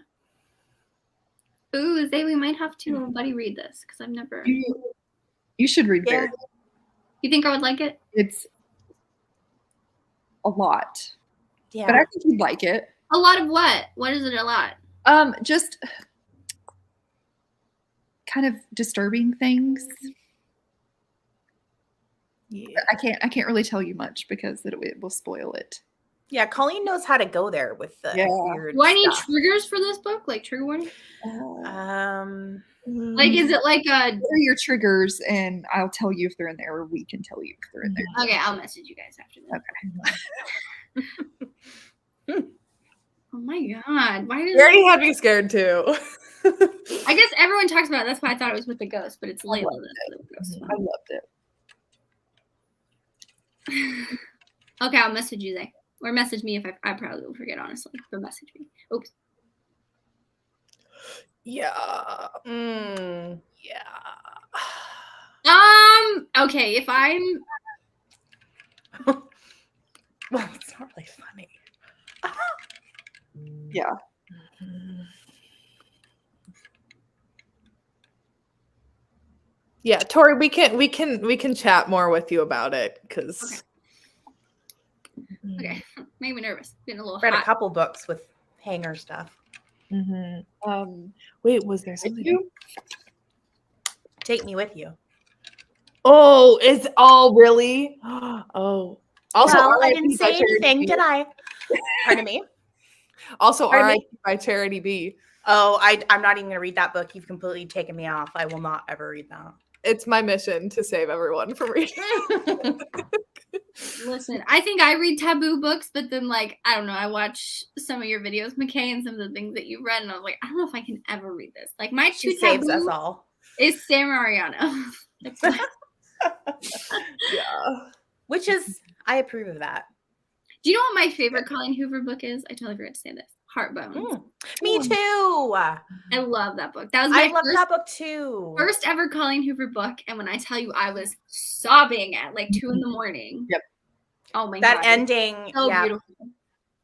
Ooh, we might have to buddy read this because I've never. You should read Verity. You think I would like it? It's a lot. Yeah. But I think you'd like it. A lot of what? What is it a lot? Just kind of disturbing things. Yeah. I can't really tell you much because it will spoil it. Yeah, Colleen knows how to go there with the weird Do I need stuff. Triggers for this book? Like trigger warning? Like, is it like a... What are your triggers? And I'll tell you if they're in there, or we can tell you if they're in there. Okay, I'll message you guys after this. Okay. Oh my God. Why did You already had me scared too. I guess everyone talks about it. That's why I thought it was with the ghost, but it's Layla. I loved it. Okay, I'll message you, Zay. Or message me if I probably will forget, honestly. But message me. Oops. Yeah. Yeah. Okay, if I'm... Well, it's not really funny. Yeah. Yeah, Tori, we can chat more with you about it because Okay. Made me nervous. Getting a little Read hot. a couple books with hanger stuff. Wait, was there something? Take me with you. Oh, it's all really? Oh. Also, well, I RIP didn't by say Charity anything, B. did I? Pardon me? Also, Pardon RIP me? by Charity B. Oh, I'm not even going to read that book. You've completely taken me off. I will not ever read that. It's my mission to save everyone from reading. Listen, I think I read taboo books, but then, like, I don't know, I watch some of your videos, McKay, and some of the things that you've read, and I was like, I don't know if I can ever read this. Like, my She two saves us taboo all. is Sam Mariano. Yeah. Which is, I approve of that. Do you know what my favorite Colleen Hoover book is? I totally forgot to say this. Heartbones. Me too. I love that book. That was I my love that book too. first ever Colleen Hoover book, and when I tell you, I was sobbing at like 2 a.m. Yep. Oh my that god. ending. So Yeah. beautiful.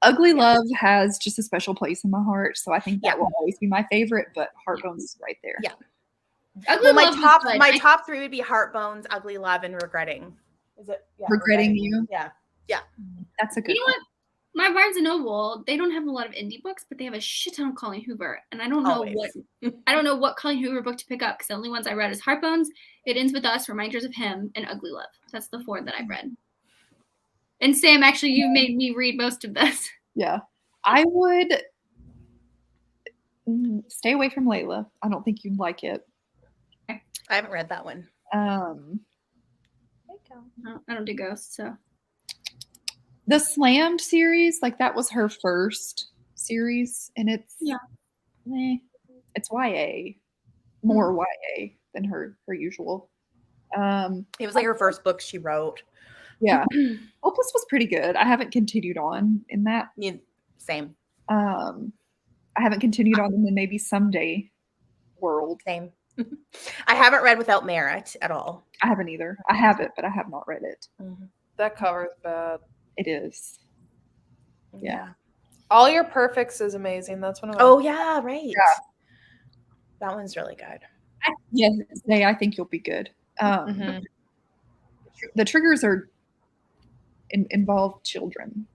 Ugly Love has just a special place in my heart, so I think that will always be my favorite. But Heartbones is right there. Yeah. Ugly Well, Love was good. my top 3 would be Heartbones, Ugly Love, and Regretting. Is it? Yeah, Regretting You. Yeah. That's a good You know what? My Barnes and Noble, they don't have a lot of indie books, but they have a shit ton of Colleen Hoover, and I don't know what Colleen Hoover book to pick up because the only ones I read is Heartbones, It Ends With Us, Reminders of Him, and Ugly Love. That's the 4 that I've read. And Sam, actually, you made me read most of this. Yeah. I would stay away from Layla. I don't think you'd like it. I haven't read that one. I don't do ghosts, so. The Slammed series, like that was her first series, and it's it's YA, more YA than her usual. It was like her first book she wrote. Yeah, Opus was pretty good. I haven't continued on in that. Yeah, same. I haven't continued on in the Maybe Someday world. Same. I haven't read Without Merit at all. I haven't either. I have it, but I have not read it. That cover's bad. It is. Yeah. All Your Perfects is amazing. That's one of my yeah, right. Yeah. That one's really good. Yes, I think you'll be good. The triggers are involve children.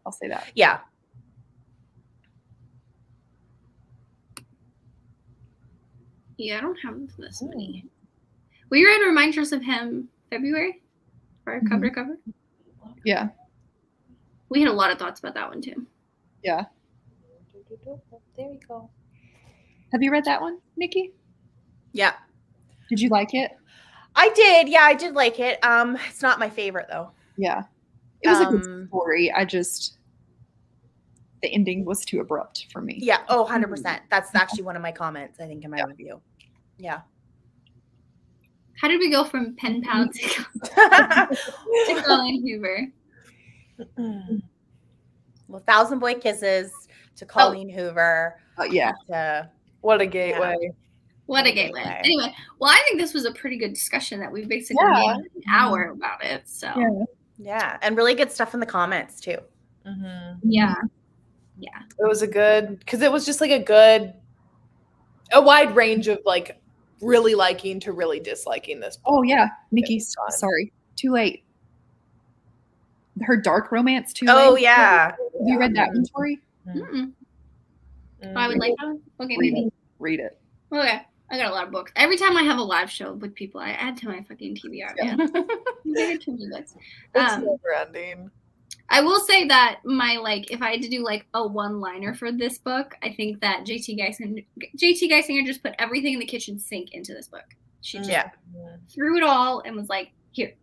I'll say that. Yeah. Yeah, I don't have this many. We read Reminders of Him February for cover to cover. Yeah. We had a lot of thoughts about that one too. Yeah. There we go. Have you read that one, Nikki? Yeah. Did you like it? I did. Yeah, I did like it. It's not my favorite though. Yeah. It was a good story. The ending was too abrupt for me. Yeah. Oh, 100%. That's actually one of my comments, I think, in my review. Yeah. How did we go from pen pal to Colleen Hoover? Well, Thousand Boy Kisses to Colleen Hoover. Yeah. What a gateway. Yeah. What a gateway. Anyway, well, I think this was a pretty good discussion that we basically made an hour about it. So yeah, and really good stuff in the comments too. Yeah. It was because it was just like a wide range of like really liking to really disliking this book. Oh yeah, Nikki, sorry, too late. Her dark romance, Too Late. Oh yeah. Have you read that one, Tori? I would like that one. Okay, maybe read it. Okay, I got a lot of books. Every time I have a live show with people, I add to my fucking TBR. Yeah, there are too many books. It's never ending. I will say that if I had to do like a one-liner for this book, I think that JT Geisinger just put everything in the kitchen sink into this book. She just threw it all and was like, here.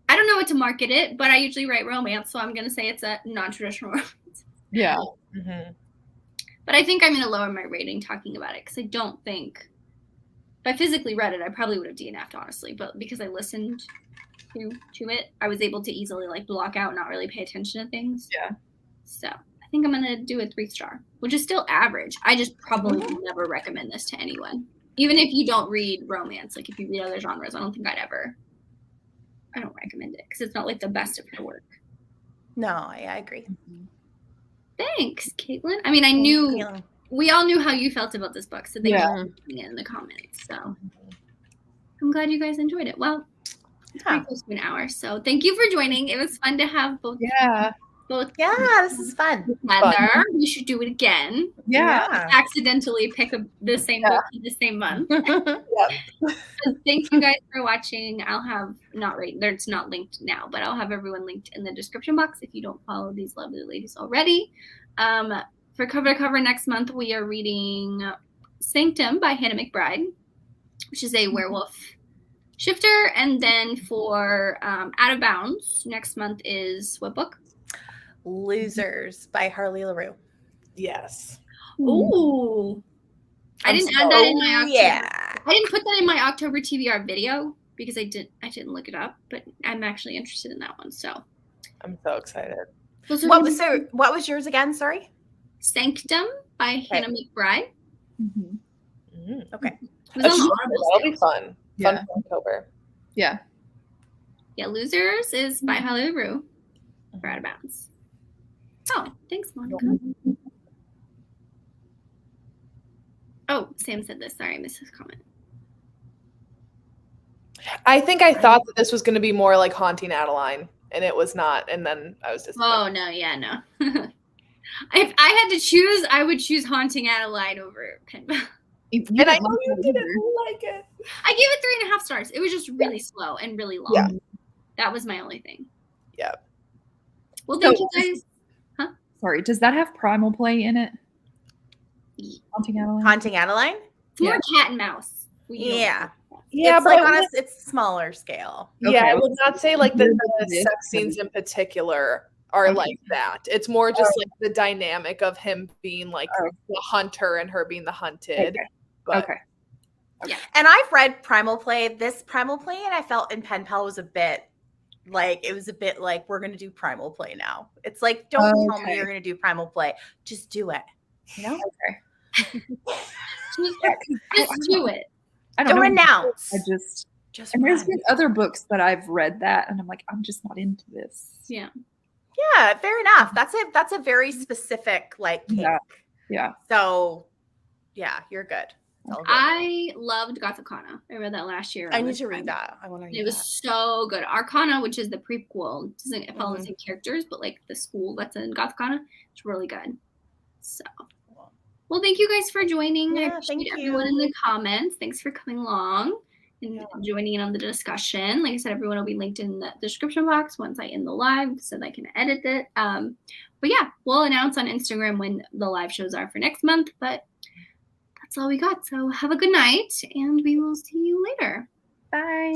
I don't know what to market it, but I usually write romance, so I'm going to say it's a non-traditional romance. Yeah. But I think I'm going to lower my rating talking about it because I don't think if I physically read it, I probably would have DNF'd, honestly. But because I listened to it, I was able to easily like block out and not really pay attention to things. Yeah. So I think I'm going to do a 3-star, which is still average. I just probably would never recommend this to anyone. Even if you don't read romance, like if you read other genres, I don't recommend it because it's not like the best of her work. No, I agree. Thanks, Caitlin. I mean, we all knew how you felt about this book, so thank you for putting it in the comments. So I'm glad you guys enjoyed it. Well, it's pretty close to an hour, so thank you for joining. It was fun to have both both. Yeah, this is fun. Together. We should do it again. Yeah. Accidentally pick the same book in the same month. So thank you guys for watching. I'll have it's not linked now, but I'll have everyone linked in the description box if you don't follow these lovely ladies already. For cover to cover next month, we are reading Sanctum by Hannah McBride, which is a werewolf shifter. And then for Out of Bounds next month is what book? Losers by Harley LaRue. Yes. Ooh. I didn't add that in my October. Yeah. I didn't put that in my October TBR video because I didn't look it up, but I'm actually interested in that one. So I'm so excited. What was yours again? Sorry. Sanctum by Hannah McBride. Okay. It was on the Audible That'll be fun. Yeah. Fun for October. Yeah. Yeah, Losers is by Harley LaRue for Out of Bounds. Oh, thanks, Monica. Oh, Sam said this. Sorry, I missed his comment. I think I thought that this was going to be more like Haunting Adeline, and it was not. And then I was just. Oh, no. Yeah, no. If I had to choose, I would choose Haunting Adeline over Pinball. And I know you didn't like it. I gave it 3.5 stars. It was just really slow and really long. Yeah. That was my only thing. Yeah. Well, thank you guys. Sorry, does that have Primal Play in it? Haunting Adeline? Haunting Adeline? It's more cat and mouse. Yeah. Yeah, it's but like it's smaller scale. Yeah, Okay. I would not say like the sex scenes in particular are like that. It's more just like the dynamic of him being like the hunter and her being the hunted. Okay. But Okay. Yeah. And I've read Primal Play. This Primal Play, and I felt in Pen Pal was a bit like we're gonna do Primal Play now. It's like, don't tell me you're gonna do Primal Play. Just do it. You know? Okay. Just do it. I don't Don't know. announce. I just and there's been other books that I've read that, and I'm like, I'm just not into this. Yeah. Yeah, fair enough. That's a very specific like kink. Yeah. So yeah, you're good. It's all good. I loved Gothicana. I read that last year. I need to read that. I want to read It was so good. Arcana, which is the prequel, doesn't follow the same characters, but like the school that's in Gothicana, it's really good. So, well, thank you guys for joining. I appreciate everyone in the comments. Thanks for coming along and joining in on the discussion. Like I said, everyone will be linked in the description box once I end the live so that I can edit it. But yeah, we'll announce on Instagram when the live shows are for next month. But that's all we got. So have a good night, and we will see you later. Bye.